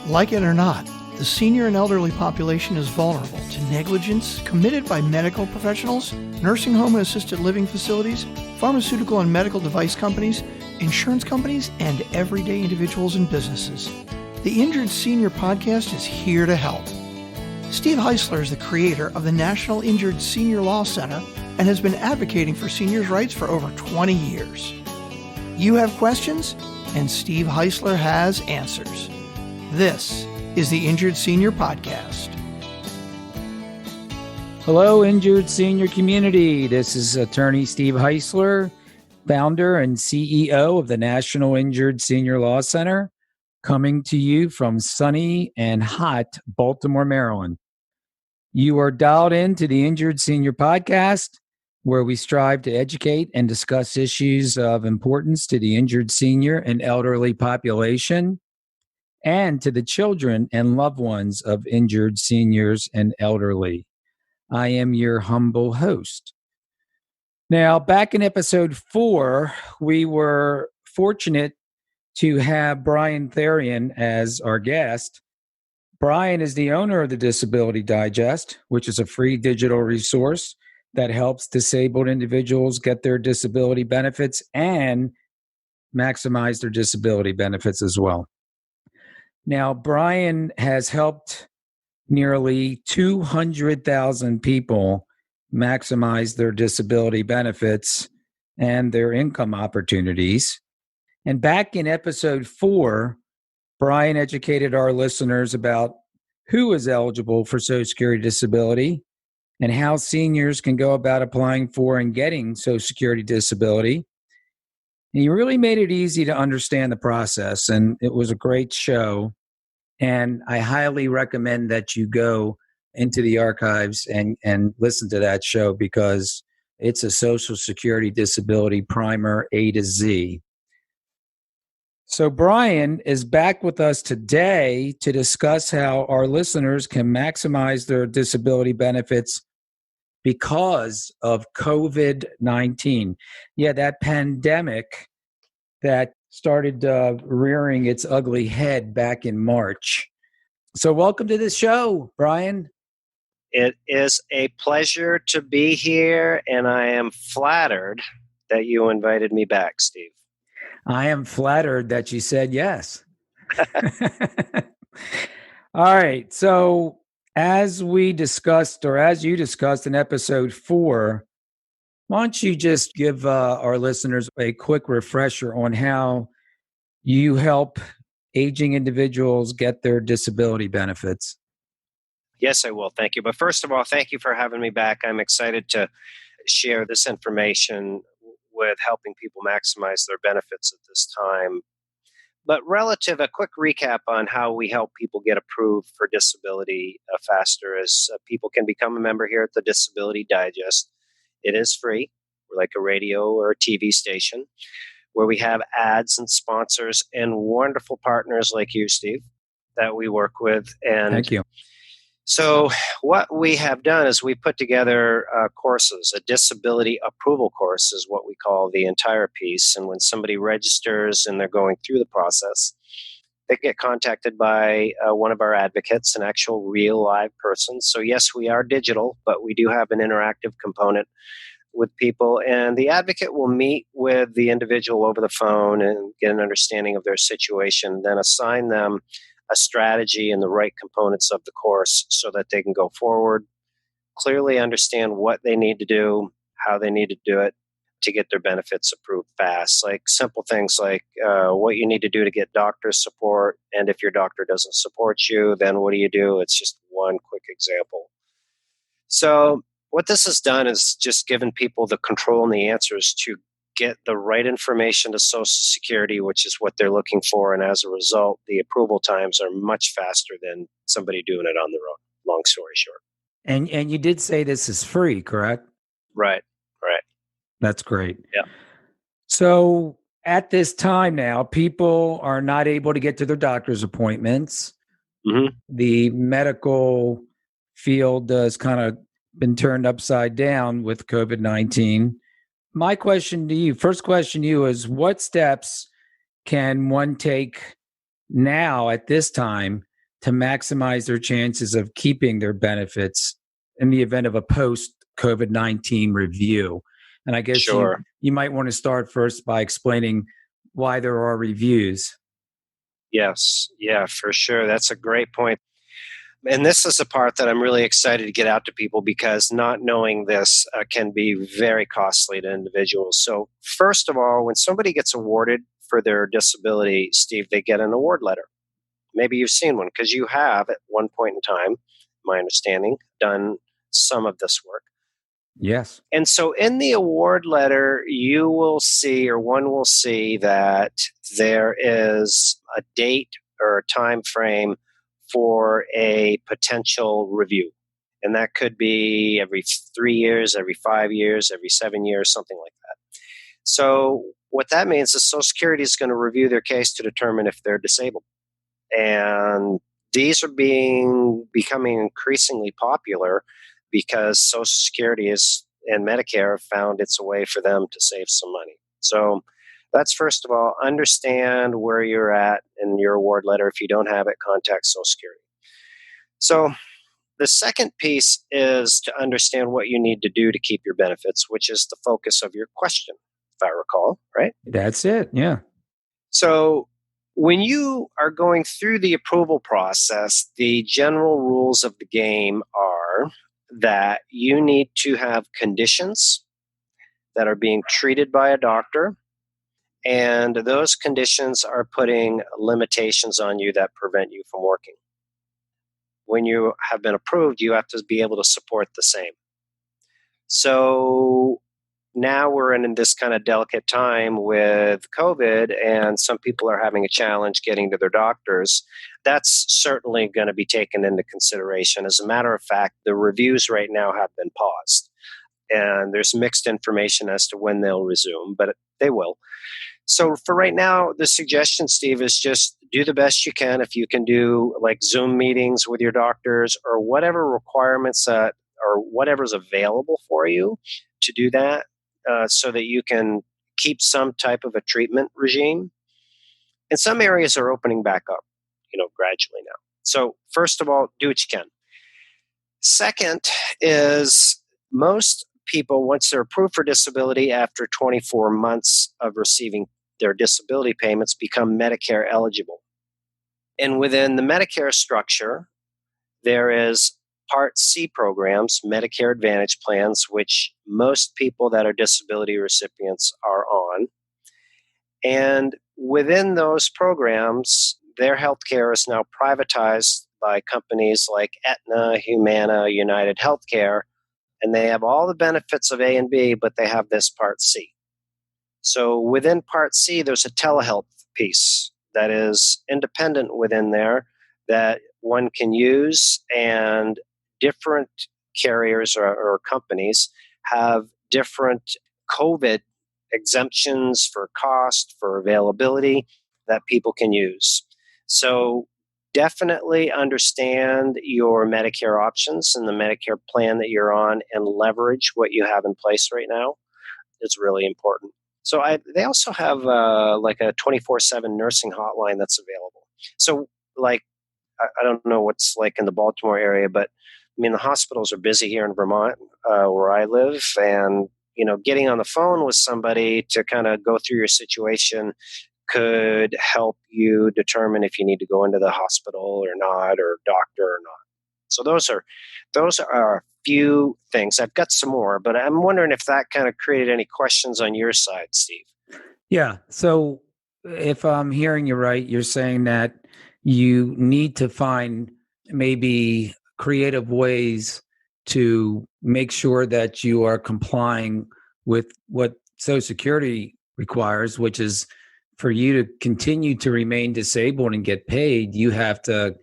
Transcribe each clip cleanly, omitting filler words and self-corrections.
Like it or not, the senior and elderly population is vulnerable to negligence committed by medical professionals, nursing home and assisted living facilities, pharmaceutical and medical device companies, insurance companies, and everyday individuals and businesses. The Injured Senior Podcast is here to help. Steve Heisler is the creator of the National Injured Senior Law Center and has been advocating for seniors' rights for over 20 years. You have questions, and Steve Heisler has answers. This is the Injured Senior Podcast. Hello, Injured Senior community. This is attorney Steve Heisler, founder and CEO of the National Injured Senior Law Center, coming to you from sunny and hot Baltimore, Maryland. You are dialed into the Injured Senior Podcast, where we strive to educate and discuss issues of importance to the injured senior and elderly population and to the children and loved ones of injured seniors and elderly. I am your humble host. Now, back in episode 4, we were fortunate to have Brian Therrien as our guest. Brian is the owner of the Disability Digest, which is a free digital resource that helps disabled individuals get their disability benefits and maximize their disability benefits as well. Now, Brian has helped nearly 200,000 people maximize their disability benefits and their income opportunities. And back in episode 4, Brian educated our listeners about who is eligible for Social Security disability and how seniors can go about applying for and getting Social Security disability. And he really made it easy to understand the process, and it was a great show. And I highly recommend that you go into the archives and listen to that show because it's a Social Security disability primer A to Z. So Brian is back with us today to discuss how our listeners can maximize their disability benefits because of COVID-19. Yeah, that pandemic that started rearing its ugly head back in March. So welcome to the show, Brian. It is a pleasure to be here, and I am flattered that you invited me back, Steve. I am flattered that you said yes. All right. So as we discussed, or as you discussed in episode 4, why don't you just give our listeners a quick refresher on how you help aging individuals get their disability benefits? Yes, I will. Thank you. But first of all, thank you for having me back. I'm excited to share this information with helping people maximize their benefits at this time. But a quick recap on how we help people get approved for disability faster is people can become a member here at the Disability Digest. It is free. We're like a radio or a TV station where we have ads and sponsors and wonderful partners like you, Steve, that we work with. And thank you. So what we have done is we put together courses. A disability approval course is what we call the entire piece. And when somebody registers and they're going through the process, they get contacted by one of our advocates, an actual real live person. So yes, we are digital, but we do have an interactive component with people. And the advocate will meet with the individual over the phone and get an understanding of their situation, then assign them a strategy and the right components of the course so that they can go forward, clearly understand what they need to do, how they need to do it to get their benefits approved fast. Like simple things like what you need to do to get doctor support. And if your doctor doesn't support you, then what do you do? It's just one quick example. So what this has done is just given people the control and the answers to get the right information to Social Security, which is what they're looking for. And as a result, the approval times are much faster than somebody doing it on their own, long story short. And you did say this is free, correct? Right. That's great. Yeah. So at this time now, people are not able to get to their doctor's appointments. Mm-hmm. The medical field has kind of been turned upside down with COVID-19. My question to you, first question to you is, what steps can one take now at this time to maximize their chances of keeping their benefits in the event of a post-COVID-19 review. And I guess Sure. you might want to start first by explaining why there are reviews. Yes. Yeah, for sure. That's a great point. And this is the part that I'm really excited to get out to people, because not knowing this can be very costly to individuals. So, first of all, when somebody gets awarded for their disability, Steve, they get an award letter. Maybe you've seen one because you have, at one point in time, my understanding, done some of this work. Yes. And so in the award letter, you will see, or one will see, that there is a date or a time frame for a potential review. And that could be every 3 years, every 5 years, every 7 years, something like that. So what that means is Social Security is going to review their case to determine if they're disabled. And these are becoming increasingly popular because Social Security and Medicare have found it's a way for them to save some money. So that's, first of all, understand where you're at in your award letter. If you don't have it, contact Social Security. So the second piece is to understand what you need to do to keep your benefits, which is the focus of your question, if I recall, right? That's it. Yeah. So when you are going through the approval process, the general rules of the game are that you need to have conditions that are being treated by a doctor, and those conditions are putting limitations on you that prevent you from working. When you have been approved, you have to be able to support the same. So now we're in this kind of delicate time with COVID, and some people are having a challenge getting to their doctors. That's certainly going to be taken into consideration. As a matter of fact, the reviews right now have been paused, and there's mixed information as to when they'll resume, but they will. So for right now, the suggestion, Steve, is just do the best you can. If you can do like Zoom meetings with your doctors, or whatever requirements or whatever's available for you to do that, so that you can keep some type of a treatment regime. And some areas are opening back up, gradually now. So first of all, do what you can. Second is, most people, once they're approved for disability after 24 months of receiving their disability payments, become Medicare eligible. And within the Medicare structure, there is Part C programs, Medicare Advantage plans, which most people that are disability recipients are on. And within those programs, their healthcare is now privatized by companies like Aetna, Humana, United Healthcare, and they have all the benefits of A and B, but they have this Part C. So within Part C, there's a telehealth piece that is independent within there that one can use, and different carriers or companies have different COVID exemptions for cost, for availability that people can use. So definitely understand your Medicare options and the Medicare plan that you're on, and leverage what you have in place right now. It's really important. So they also have like a 24/7 nursing hotline that's available. So like, I don't know what's like in the Baltimore area, but I mean, the hospitals are busy here in Vermont, where I live, and getting on the phone with somebody to kind of go through your situation could help you determine if you need to go into the hospital or not, or doctor or not. So those are a few things. I've got some more, but I'm wondering if that kind of created any questions on your side, Steve. Yeah. So if I'm hearing you right, you're saying that you need to find maybe creative ways to make sure that you are complying with what Social Security requires, which is for you to continue to remain disabled and get paid, you have to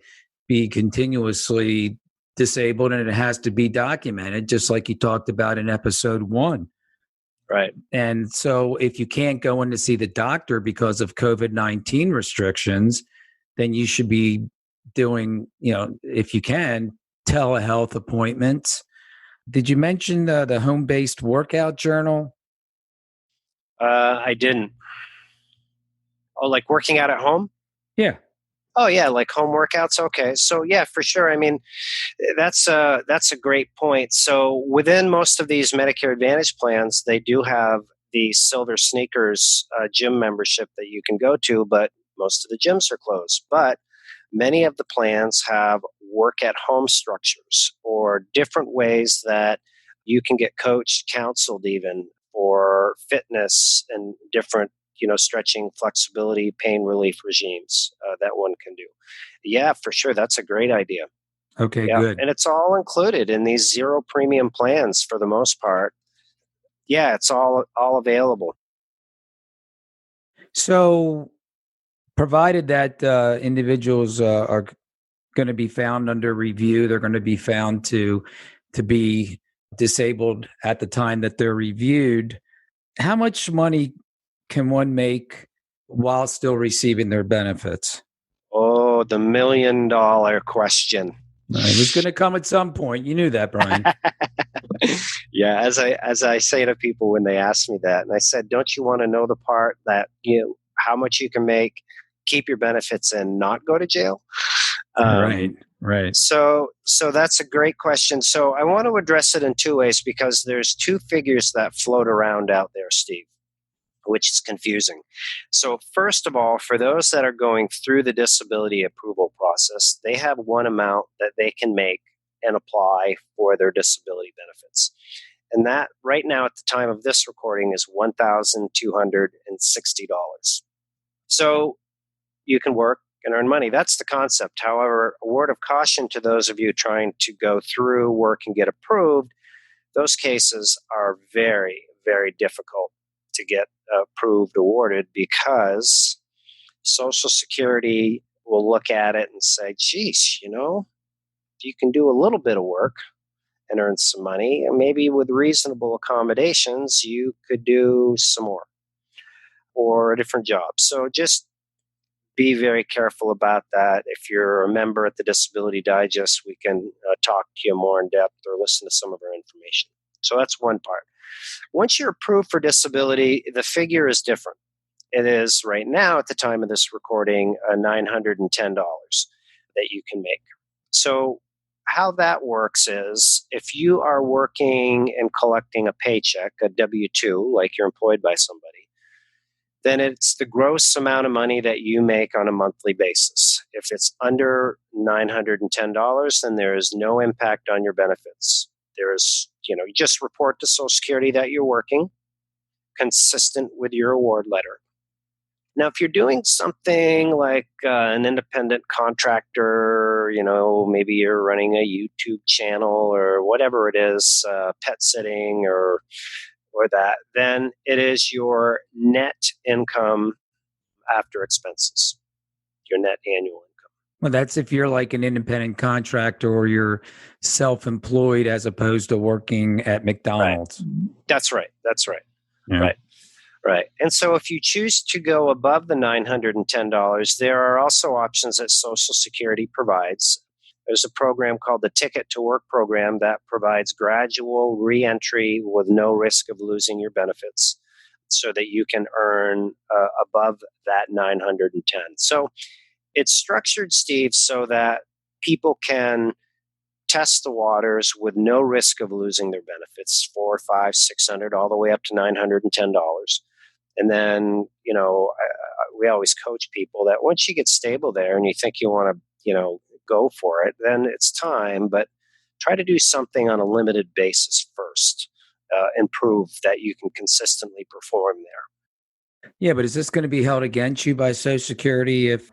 be continuously disabled, and it has to be documented, just like you talked about in episode 1. Right. And so if you can't go in to see the doctor because of COVID-19 restrictions, then you should be doing, if you can, telehealth appointments. Did you mention the home-based workout journal? I didn't. Oh, like working out at home? Yeah. Oh yeah, like home workouts. Okay, so yeah, for sure. I mean, that's a great point. So within most of these Medicare Advantage plans, they do have the Silver Sneakers gym membership that you can go to, but most of the gyms are closed. But many of the plans have work at home structures or different ways that you can get coached, counseled, even for fitness and different, stretching, flexibility, pain relief regimes that one can do. Yeah, for sure. That's a great idea. Okay, Yeah, good. and it's all included in these zero premium plans for the most part. Yeah, it's all available. So, provided that individuals are going to be found under review, they're going to be found to be disabled at the time that they're reviewed. How much money can one make while still receiving their benefits? Oh, the $1 million question. It was going to come at some point. You knew that, Brian. Yeah, as I say to people when they ask me that, and I said, don't you want to know the part that how much you can make, keep your benefits, and not go to jail? Right, right. So that's a great question. So I want to address it in two ways because there's two figures that float around out there, Steve, which is confusing. So first of all, for those that are going through the disability approval process, they have one amount that they can make and apply for their disability benefits. And that right now at the time of this recording is $1,260. So you can work and earn money. That's the concept. However, a word of caution to those of you trying to go through work and get approved, those cases are very, very difficult to get approved, awarded, because Social Security will look at it and say, geez, you can do a little bit of work and earn some money, and maybe with reasonable accommodations, you could do some more or a different job. So just be very careful about that. If you're a member at the Disability Digest, we can talk to you more in depth or listen to some of our information. So that's one part. Once you're approved for disability, the figure is different. It is right now, at the time of this recording, $910 that you can make. So how that works is if you are working and collecting a paycheck, a W-2, like you're employed by somebody, then it's the gross amount of money that you make on a monthly basis. If it's under $910, then there is no impact on your benefits. There is, you just report to Social Security that you're working, consistent with your award letter. Now, if you're doing something like an independent contractor, maybe you're running a YouTube channel or whatever it is, pet sitting or that, then it is your net income after expenses, your net annual income. Well, that's if you're like an independent contractor or you're self-employed as opposed to working at McDonald's. Right. That's right. Yeah. Right. And so if you choose to go above the $910, there are also options that Social Security provides. There's a program called the Ticket to Work program that provides gradual reentry with no risk of losing your benefits so that you can earn above that 910. So it's structured, Steve, so that people can test the waters with no risk of losing their benefits, 400, 500, 600, all the way up to $910. And then, we always coach people that once you get stable there and you think you want to, go for it, then it's time. But try to do something on a limited basis first and prove that you can consistently perform there. Yeah, but is this going to be held against you by Social Security if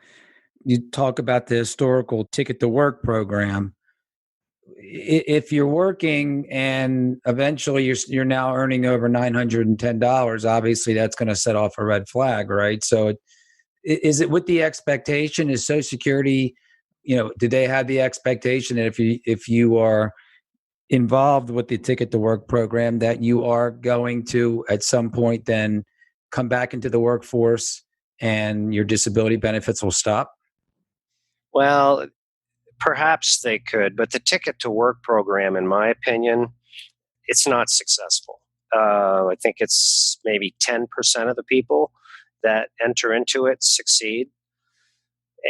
you talk about the historical Ticket to Work program? If you're working and eventually you're now earning over $910, obviously that's going to set off a red flag, right? So is it with the expectation, is Social Security, do they have the expectation that if you are involved with the Ticket to Work program that you are going to at some point then come back into the workforce and your disability benefits will stop? Well, perhaps they could, but the Ticket to Work program, in my opinion, it's not successful. I think it's maybe 10% of the people that enter into it succeed.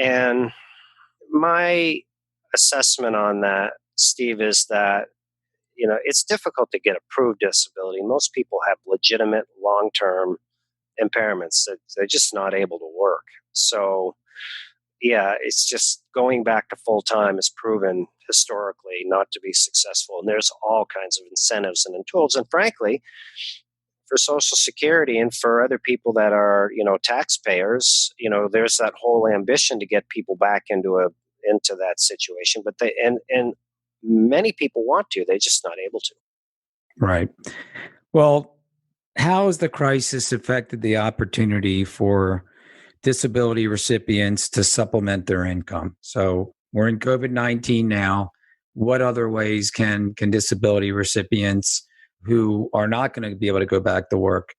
And my assessment on that, Steve, is that it's difficult to get approved disability. Most people have legitimate long-term impairments that they're just not able to work. So, yeah, it's just going back to full time is proven historically not to be successful. And there's all kinds of incentives and tools. And frankly, for Social Security and for other people that are, taxpayers, there's that whole ambition to get people back into that situation. But and many people want to, they're just not able to. Right. Well, how has the crisis affected the opportunity for disability recipients to supplement their income? So we're in COVID-19 now. What other ways can disability recipients who are not going to be able to go back to work,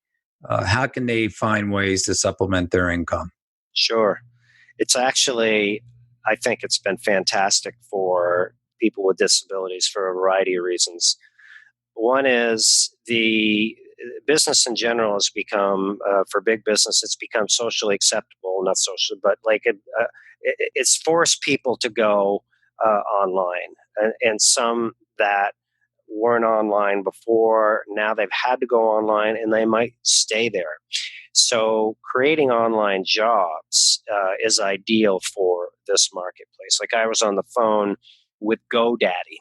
how can they find ways to supplement their income? Sure. It's actually, I think it's been fantastic for people with disabilities for a variety of reasons. One is the business in general has become, for big business, it's become socially acceptable, not social, but it's forced people to go online. And some that weren't online before, now they've had to go online and they might stay there. So creating online jobs is ideal for this marketplace. Like I was on the phone with GoDaddy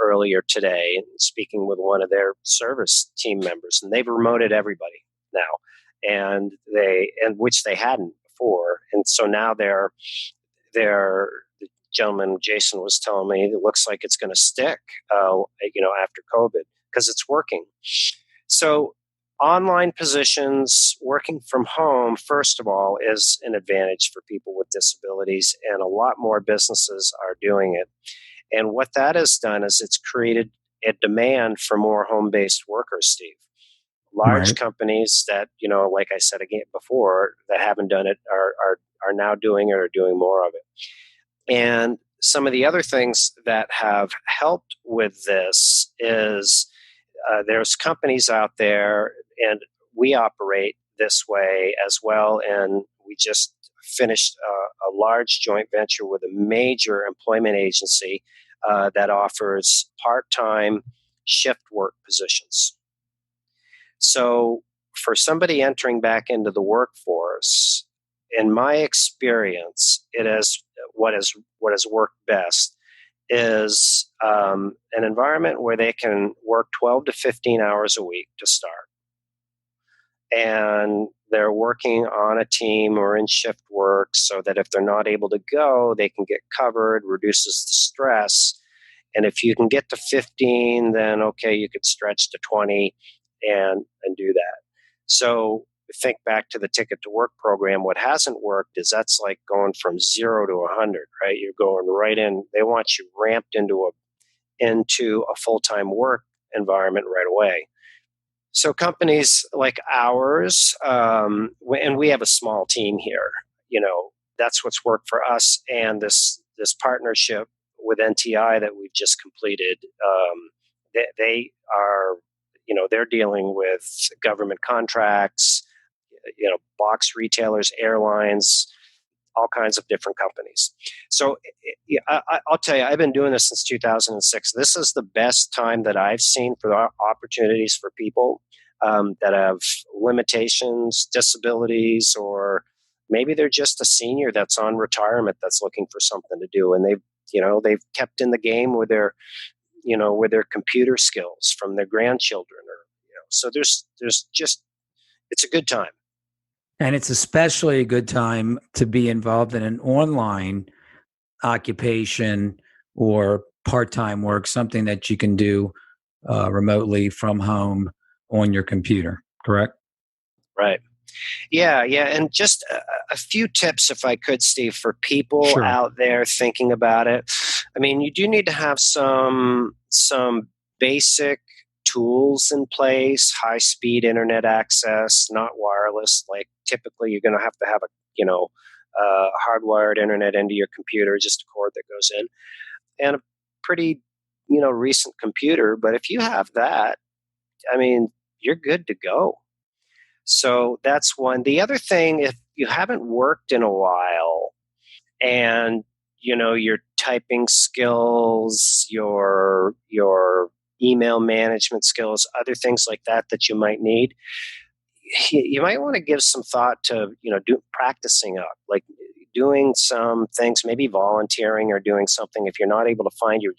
earlier today and speaking with one of their service team members, and they've remoted everybody now, and which they hadn't before. And so now the gentleman Jason was telling me it looks like it's going to stick, after COVID because it's working. So online positions, working from home, first of all, is an advantage for people with disabilities, and a lot more businesses are doing it. And what that has done is it's created a demand for more home-based workers, Steve. Large companies that, like I said again before, that haven't done it are now doing it or doing more of it. And some of the other things that have helped with this is there's companies out there, and we operate this way as well. And we just finished a large joint venture with a major employment agency that offers part-time shift work positions. So for somebody entering back into the workforce, in my experience, it is what has worked best is an environment where they can work 12 to 15 hours a week to start. And they're working on a team or in shift work so that if they're not able to go, they can get covered, reduces the stress. And if you can get to 15, then okay, you could stretch to 20 and do that. So think back to the Ticket to Work program. What hasn't worked is that's like going from 0 to 100, right? You're going right in. They want you ramped into a full-time work environment right away. So companies like ours, and we have a small team here, that's what's worked for us. And this partnership with NTI that we've just completed, they are, they're dealing with government contracts, box retailers, airlines, all kinds of different companies. So I'll tell you, I've been doing this since 2006. This is the best time that I've seen for the opportunities for people that have limitations, disabilities, or maybe they're just a senior that's on retirement that's looking for something to do, and they've kept in the game with their computer skills from their grandchildren, or so there's just, it's a good time. And it's especially a good time to be involved in an online occupation or part-time work, something that you can do remotely from home on your computer, correct? Right. Yeah. And just a few tips, if I could, Steve, for people Sure. out there thinking about it. I mean, you do need to have some basic tools in place, high-speed internet access, not wireless. Like typically you're going to have a hardwired internet into your computer, just a cord that goes in, and a pretty, recent computer. But if you have that, I mean, you're good to go. So that's one. The other thing, if you haven't worked in a while and your typing skills, your email management skills, other things like that you might need. You might want to give some thought to practicing up, like doing some things, maybe volunteering or doing something if you're not able to find your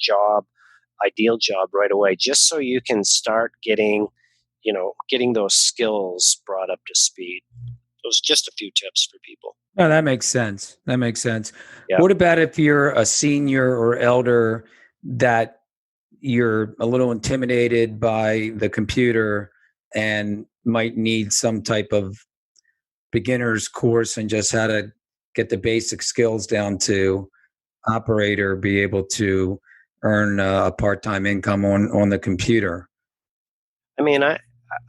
ideal job right away, just so you can start getting those skills brought up to speed. Those just a few tips for people. Oh, that makes sense. That makes sense. Yeah. What about if you're a senior or elder that you're a little intimidated by the computer and might need some type of beginner's course and just how to get the basic skills down to operate or be able to earn a part-time income on the computer? I mean,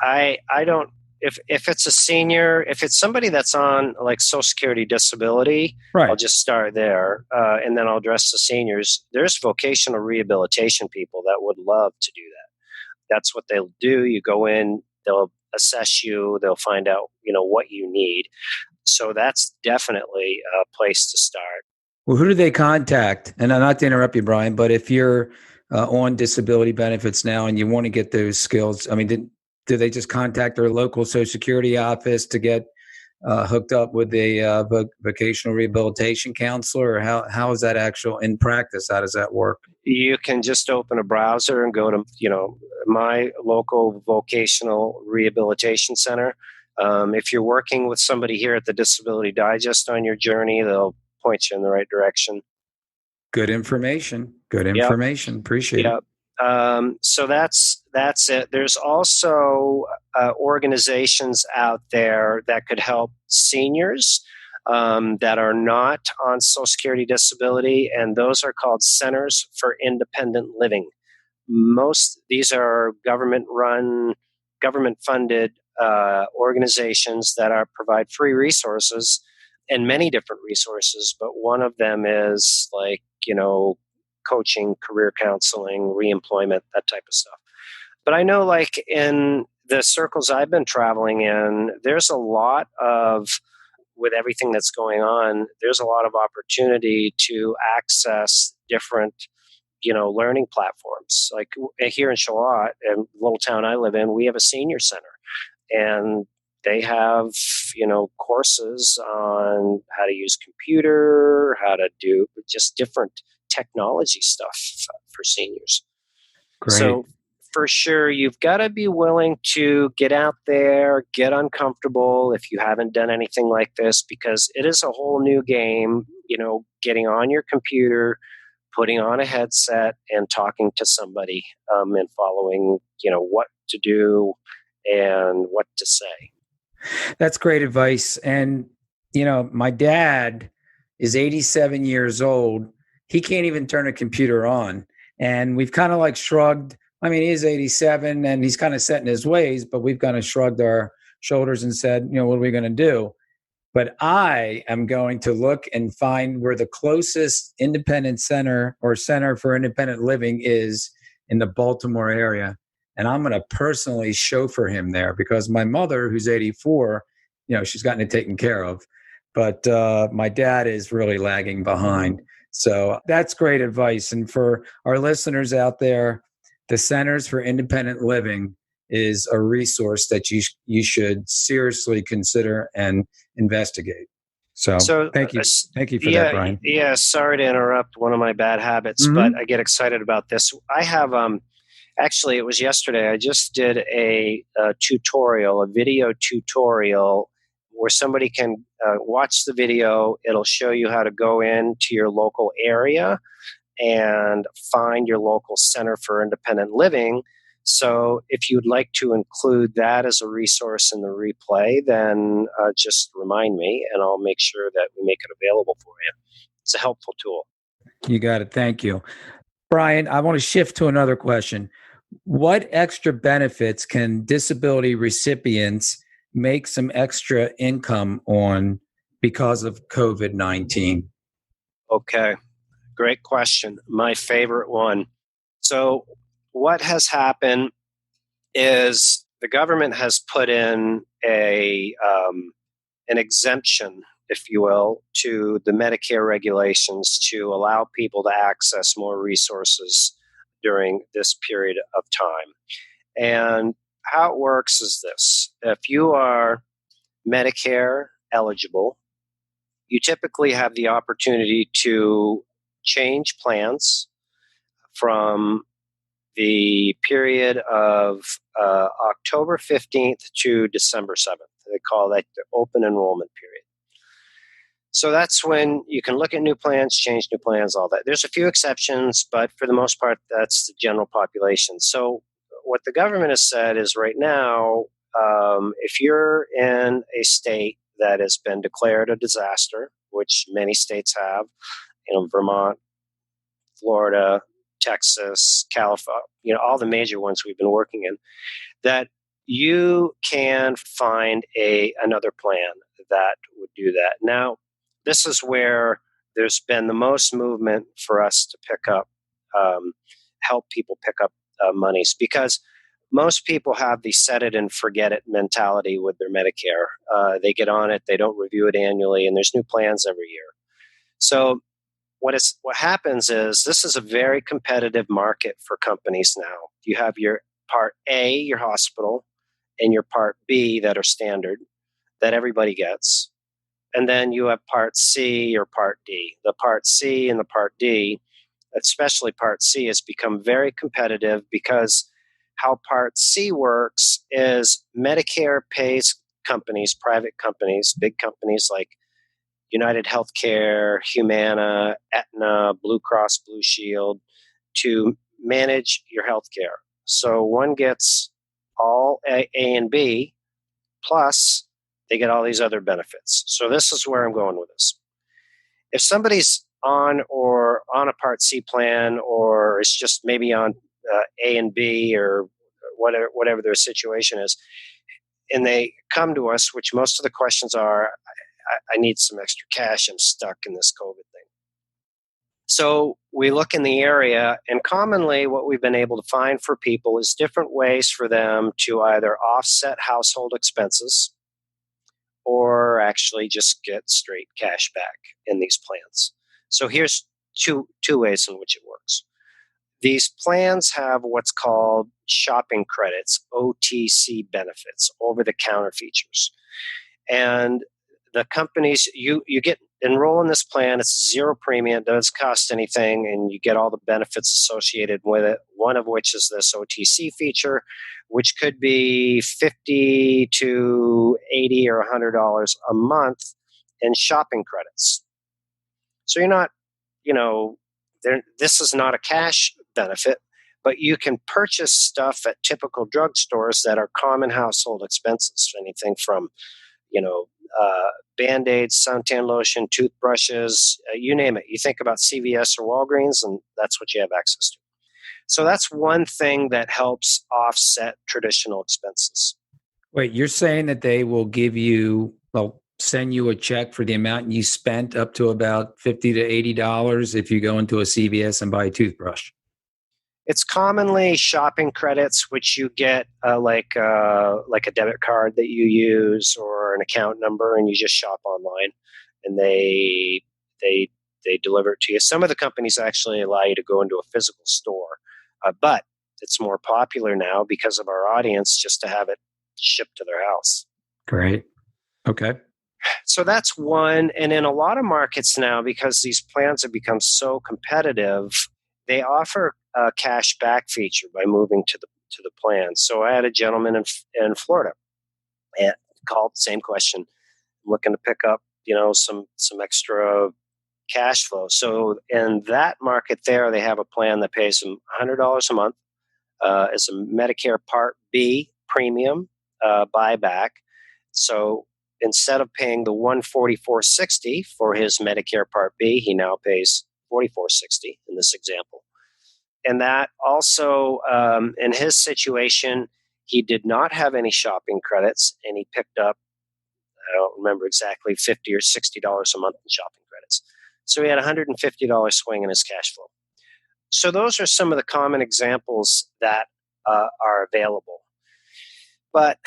I don't, if it's a senior, if it's somebody that's on like Social Security disability, Right. I'll just start there, and then I'll address the seniors. There's vocational rehabilitation people that would love to do that. That's what they'll do. You go in, they'll assess you, they'll find out what you need. So that's definitely a place to start. Well, who do they contact? And not to interrupt you, Brian, but if you're on disability benefits now and you want to get those skills, I mean, do they just contact their local Social Security office to get hooked up with a vocational rehabilitation counselor? Or how is that actual in practice? How does that work? You can just open a browser and go to my local vocational rehabilitation center. If you're working with somebody here at the Disability Digest on your journey, they'll point you in the right direction. Good information. Good information. Yep. Appreciate it. So that's it. There's also organizations out there that could help seniors that are not on Social Security disability, and those are called Centers for Independent Living. These are government-run, government-funded organizations that provide free resources and many different resources, but one of them is like, coaching, career counseling, reemployment, that type of stuff. But I know like in the circles I've been traveling in, there's a lot of, with everything that's going on, there's a lot of opportunity to access different learning platforms. Like here in Shaw, a little town I live in, we have a senior center, and they have courses on how to use computer, how to do just different technology stuff for seniors. Great. So for sure, you've got to be willing to get out there, get uncomfortable if you haven't done anything like this, because it is a whole new game, getting on your computer, putting on a headset and talking to somebody, and following, what to do and what to say. That's great advice. And, my dad is 87 years old. He can't even turn a computer on. And we've kind of like shrugged. I mean, he is 87 and he's kind of set in his ways, but we've kind of shrugged our shoulders and said, what are we going to do? But I am going to look and find where the closest independent center or center for independent living is in the Baltimore area. And I'm going to personally chauffeur him there, because my mother, who's 84, she's gotten it taken care of. But my dad is really lagging behind. So that's great advice. And for our listeners out there, the Centers for Independent Living is a resource that you should seriously consider and investigate. So thank you for that, Brian. Yeah, sorry to interrupt one of my bad habits, but I get excited about this. I have actually, it was yesterday. I just did a video tutorial where somebody can watch the video. It'll show you how to go into your local area and find your local Center for Independent Living. So if you'd like to include that as a resource in the replay, then just remind me and I'll make sure that we make it available for you. It's a helpful tool. You got it. Thank you. Brian, I want to shift to another question. What extra benefits can disability recipients make some extra income on because of COVID-19? Okay, great question. My favorite one. So what has happened is the government has put in an exemption. if you will, to the Medicare regulations to allow people to access more resources during this period of time. And how it works is this. If you are Medicare eligible, you typically have the opportunity to change plans from the period of October 15th to December 7th. They call that the open enrollment period. So that's when you can look at new plans, change new plans, all that. There's a few exceptions, but for the most part, that's the general population. So what the government has said is right now, if you're in a state that has been declared a disaster, which many states have, Vermont, Florida, Texas, California, all the major ones we've been working in, that you can find another plan that would do that. Now, this is where there's been the most movement for us to pick up, help people pick up monies, because most people have the set it and forget it mentality with their Medicare. They get on it, they don't review it annually, and there's new plans every year. So what happens is this is a very competitive market for companies now. You have your Part A, your hospital, and your Part B that are standard, that everybody gets. And then you have Part C or Part D. The Part C and the Part D, especially Part C, has become very competitive because how Part C works is Medicare pays companies, private companies, big companies like United Healthcare, Humana, Aetna, Blue Cross Blue Shield, to manage your healthcare. So one gets all A and B, plus they get all these other benefits. So this is where I'm going with this. If somebody's on a Part C plan, or is just maybe on A and B, or whatever their situation is, and they come to us, which most of the questions are, I need some extra cash, I'm stuck in this COVID thing. So we look in the area, and commonly what we've been able to find for people is different ways for them to either offset household expenses or actually just get straight cash back in these plans. So here's two ways in which it works. These plans have what's called shopping credits, OTC benefits, over-the-counter features. And the companies, you get enroll in this plan, it's zero premium, it doesn't cost anything, and you get all the benefits associated with it, one of which is this OTC feature, which could be $50 to $80 or $100 a month in shopping credits. So you're not, this is not a cash benefit, but you can purchase stuff at typical drugstores that are common household expenses, anything from, Band-Aids, suntan lotion, toothbrushes, you name it. You think about CVS or Walgreens, and that's what you have access to. So that's one thing that helps offset traditional expenses. Wait, you're saying that they will send you a check for the amount you spent up to about $50 to $80 if you go into a CVS and buy a toothbrush? It's commonly shopping credits, which you get like a debit card that you use or an account number, and you just shop online, and they deliver it to you. Some of the companies actually allow you to go into a physical store, but it's more popular now because of our audience just to have it shipped to their house. Great. Okay. So that's one. And in a lot of markets now, because these plans have become so competitive, they offer a cash back feature by moving to the plan. So I had a gentleman in Florida and called, same question, looking to pick up, some extra cash flow. So in that market there, they have a plan that pays them $100 a month. It's a Medicare Part B premium buyback. So instead of paying the $144.60 for his Medicare Part B, he now pays $44.60 in this example. And that also, in his situation, he did not have any shopping credits, and he picked up, I don't remember exactly, $50 or $60 a month in shopping credits. So he had a $150 swing in his cash flow. So those are some of the common examples that are available. But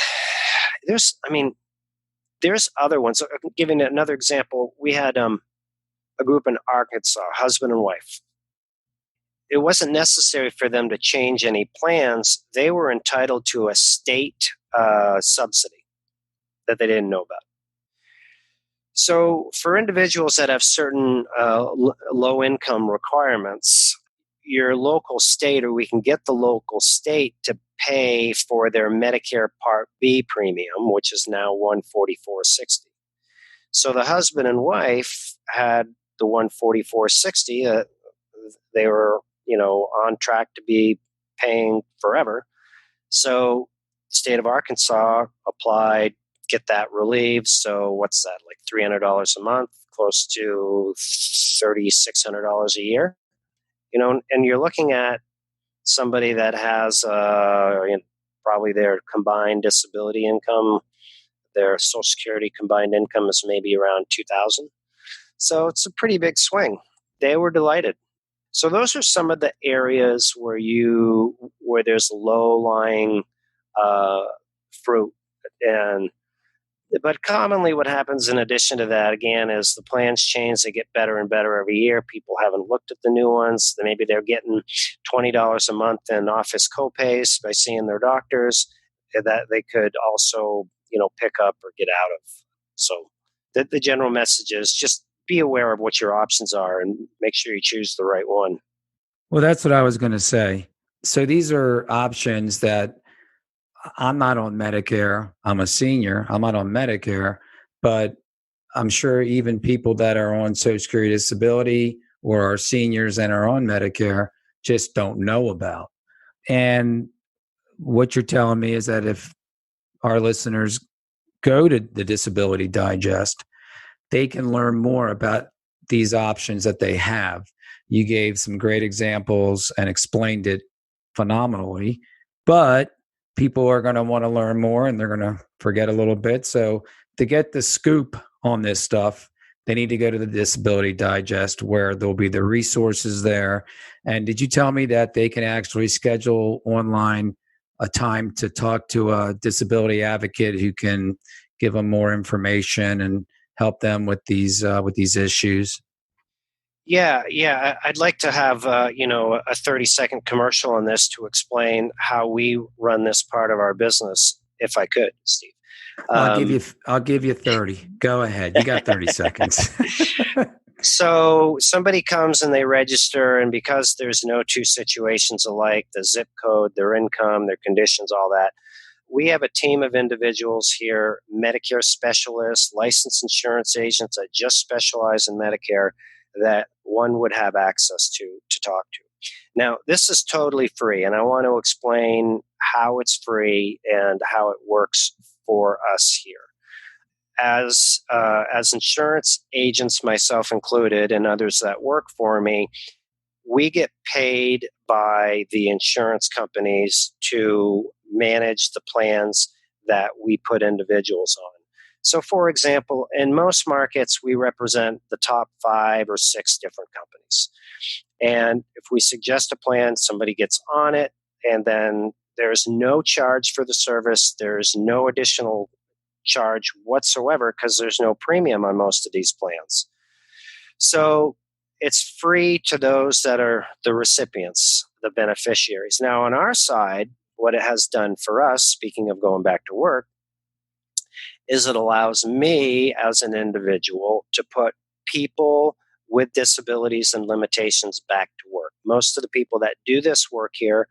There's other ones. Giving another example, we had a group in Arkansas, husband and wife. It wasn't necessary for them to change any plans. They were entitled to a state subsidy that they didn't know about. So for individuals that have certain low income requirements, your local state, or we can get the local state to pay for their Medicare Part B premium, which is now $144.60. So the husband and wife had the $144.60. They were, on track to be paying forever. So state of Arkansas applied, get that relieved. So what's that, like $300 a month, close to $3,600 a year? And you're looking at somebody that has probably their combined disability income, their Social Security combined income is maybe around $2,000. So it's a pretty big swing. They were delighted. So those are some of the areas where there's low-lying fruit. But commonly what happens in addition to that, again, is the plans change. They get better and better every year. People haven't looked at the new ones. Maybe they're getting $20 a month in office copays by seeing their doctors that they could also, pick up or get out of. So the general message is just be aware of what your options are and make sure you choose the right one. Well, that's what I was going to say. So these are options that I'm not on Medicare. I'm a senior. I'm not on Medicare, but I'm sure even people that are on Social Security disability or are seniors and are on Medicare just don't know about. And what you're telling me is that if our listeners go to the Disability Digest, they can learn more about these options that they have. You gave some great examples and explained it phenomenally, but people are going to want to learn more and they're going to forget a little bit. So to get the scoop on this stuff, they need to go to the Disability Digest where there'll be the resources there. And did you tell me that they can actually schedule online a time to talk to a disability advocate who can give them more information and help them with these issues? Yeah. I'd like to have a 30-second commercial on this to explain how we run this part of our business, if I could, Steve. I'll give you 30. Go ahead. You got 30 seconds. So somebody comes and they register, and because there's no two situations alike, the zip code, their income, their conditions, all that, we have a team of individuals here, Medicare specialists, licensed insurance agents that just specialize in Medicare, that one would have access to talk to. Now, this is totally free, and I want to explain how it's free and how it works for us here. As insurance agents, myself included, and others that work for me, we get paid by the insurance companies to manage the plans that we put individuals on. So, for example, in most markets, we represent the top 5 or 6 different companies. And if we suggest a plan, somebody gets on it, and then there's no charge for the service. There's no additional charge whatsoever because there's no premium on most of these plans. So it's free to those that are the recipients, the beneficiaries. Now, on our side, what it has done for us, speaking of going back to work, is it allows me as an individual to put people with disabilities and limitations back to work. Most of the people that do this work here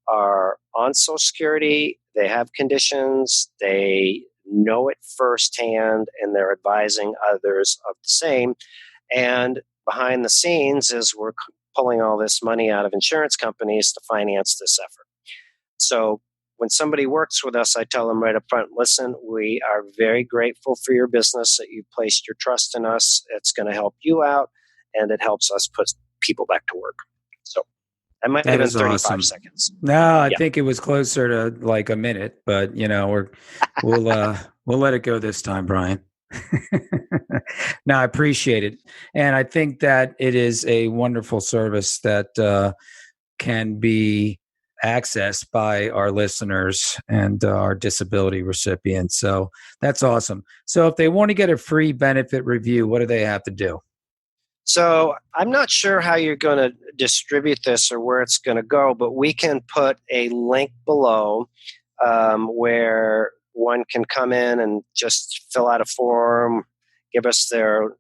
are on Social Security, they have conditions, they know it firsthand, and they're advising others of the same. And behind the scenes is we're pulling all this money out of insurance companies to finance this effort. So when somebody works with us, I tell them right up front, listen, we are very grateful for your business, that you placed your trust in us. It's going to help you out, and it helps us put people back to work. So that might have been 35 awesome. seconds. No, I think it was closer to like a minute, but we'll let it go this time, Brian. No, I appreciate it. And I think that it is a wonderful service that can be accessed by our listeners and our disability recipients. So that's awesome. So if they want to get a free benefit review, what do they have to do? So I'm not sure how you're going to distribute this or where it's going to go, but we can put a link below where one can come in and just fill out a form, give us their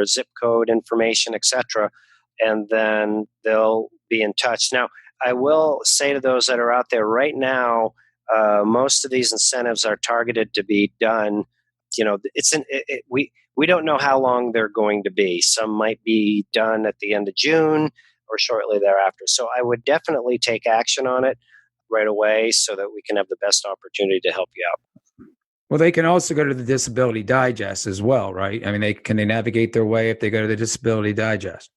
zip code information, etc., and then they'll be in touch. Now, I will say to those that are out there right now, most of these incentives are targeted to be done. We don't know how long they're going to be. Some might be done at the end of June or shortly thereafter. So I would definitely take action on it right away so that we can have the best opportunity to help you out. Well, they can also go to the Disability Digest as well, right? I mean, can they navigate their way if they go to the Disability Digest?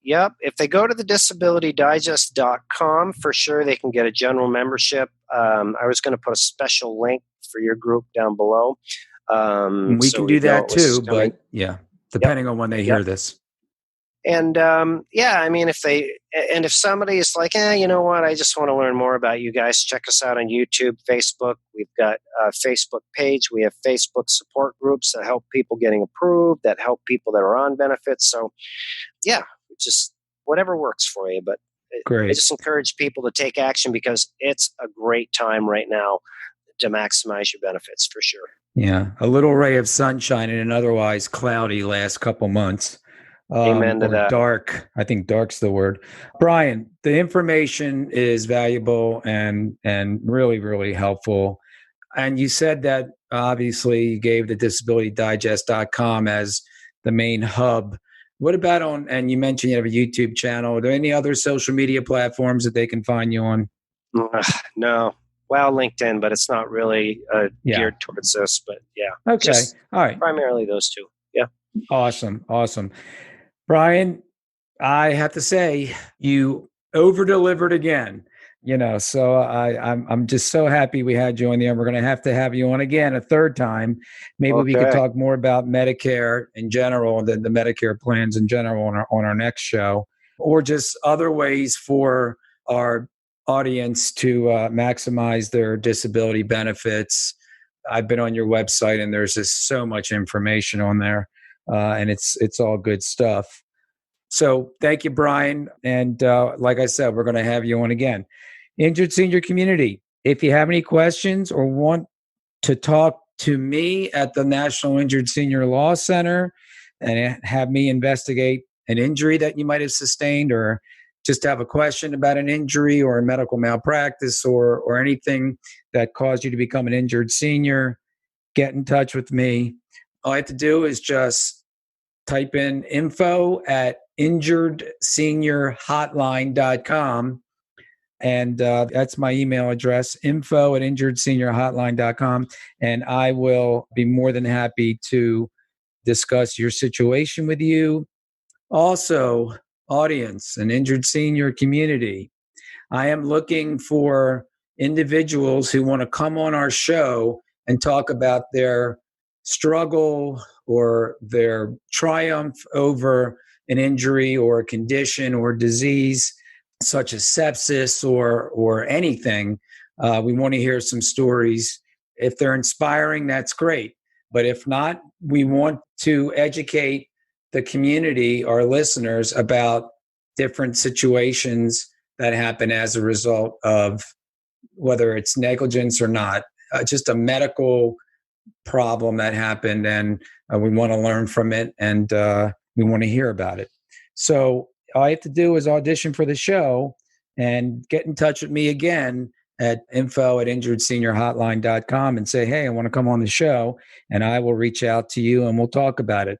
Yep. If they go to the disabilitydigest.com, for sure they can get a general membership. I was going to put a special link for your group down below. We can do that too, but depending on when they hear this. And if somebody is like, you know what, I just want to learn more about you guys, check us out on YouTube, Facebook. We've got a Facebook page. We have Facebook support groups that help people getting approved, that help people that are on benefits. So, just whatever works for you. But Great. I just encourage people to take action because it's a great time right now to maximize your benefits for sure. Yeah, a little ray of sunshine in an otherwise cloudy last couple months. Amen to that. Dark. I think dark's the word. Brian, the information is valuable and really, really helpful. And you said that obviously you gave the disabilitydigest.com as the main hub. What about and you mentioned you have a YouTube channel. Are there any other social media platforms that they can find you on? No. Well, LinkedIn, but it's not really geared towards this. But yeah. Okay. All right. Primarily those two. Yeah. Awesome. Brian, I have to say you over-delivered again. So I'm just so happy we had you on there. We're going to have you on again a third time. Maybe we could talk more about Medicare in general, the Medicare plans in general on our next show, or just other ways for our audience to maximize their disability benefits. I've been on your website and there's just so much information on there, and it's all good stuff. So thank you, Brian. And like I said, we're going to have you on again. Injured Senior Community, if you have any questions or want to talk to me at the National Injured Senior Law Center and have me investigate an injury that you might have sustained, or just have a question about an injury or a medical malpractice or anything that caused you to become an injured senior, get in touch with me. All I have to do is just type in info at injuredseniorhotline.com. And that's my email address, info at injuredseniorhotline.com. And I will be more than happy to discuss your situation with you. Also, audience and injured senior community, I am looking for individuals who want to come on our show and talk about their struggle or their triumph over an injury or a condition or disease such as sepsis or anything. We want to hear some stories. If they're inspiring, that's great. But if not, we want to educate the community, our listeners, about different situations that happen as a result of whether it's negligence or not, just a medical problem that happened, and we want to learn from it, and we want to hear about it. So all I have to do is audition for the show and get in touch with me again at info at injuredseniorhotline.com and say, hey, I want to come on the show, and I will reach out to you and we'll talk about it.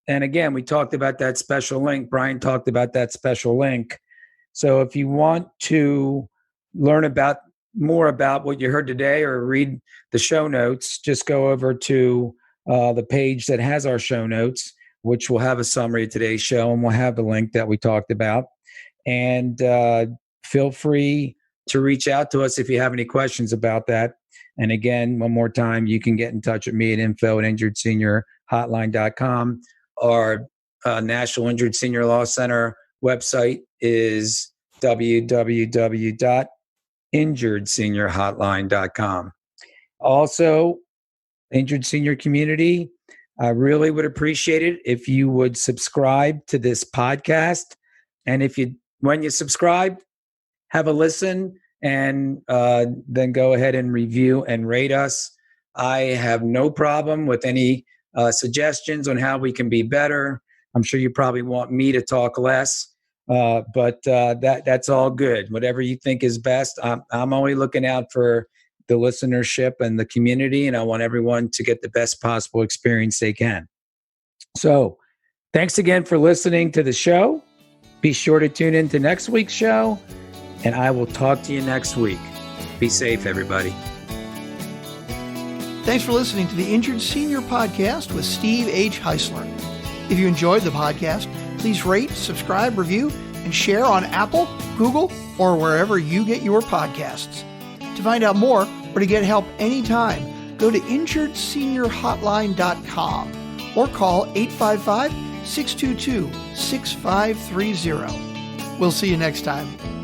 And again, we talked about that special link. Brian talked about that special link. So if you want to learn more about what you heard today or read the show notes, just go over to the page that has our show notes, which will have a summary of today's show, and we'll have the link that we talked about. And feel free to reach out to us if you have any questions about that. And again, one more time, you can get in touch with me at info at injuredseniorhotline.com. Our National Injured Senior Law Center website is www injuredseniorhotline.com. Also, Injured Senior Community, I really would appreciate it if you would subscribe to this podcast. And when you subscribe, have a listen and then go ahead and review and rate us. I have no problem with any suggestions on how we can be better. I'm sure you probably want me to talk less, but that's all good. Whatever you think is best. I'm only looking out for the listenership and the community, and I want everyone to get the best possible experience they can. So thanks again for listening to the show. Be sure to tune in to next week's show, and I will talk to you next week. Be safe, everybody. Thanks for listening to the Injured Senior Podcast with Steve H. Heisler. If you enjoyed the podcast, please rate, subscribe, review, and share on Apple, Google, or wherever you get your podcasts. To find out more or to get help anytime, go to injuredseniorhotline.com or call 855-622-6530. We'll see you next time.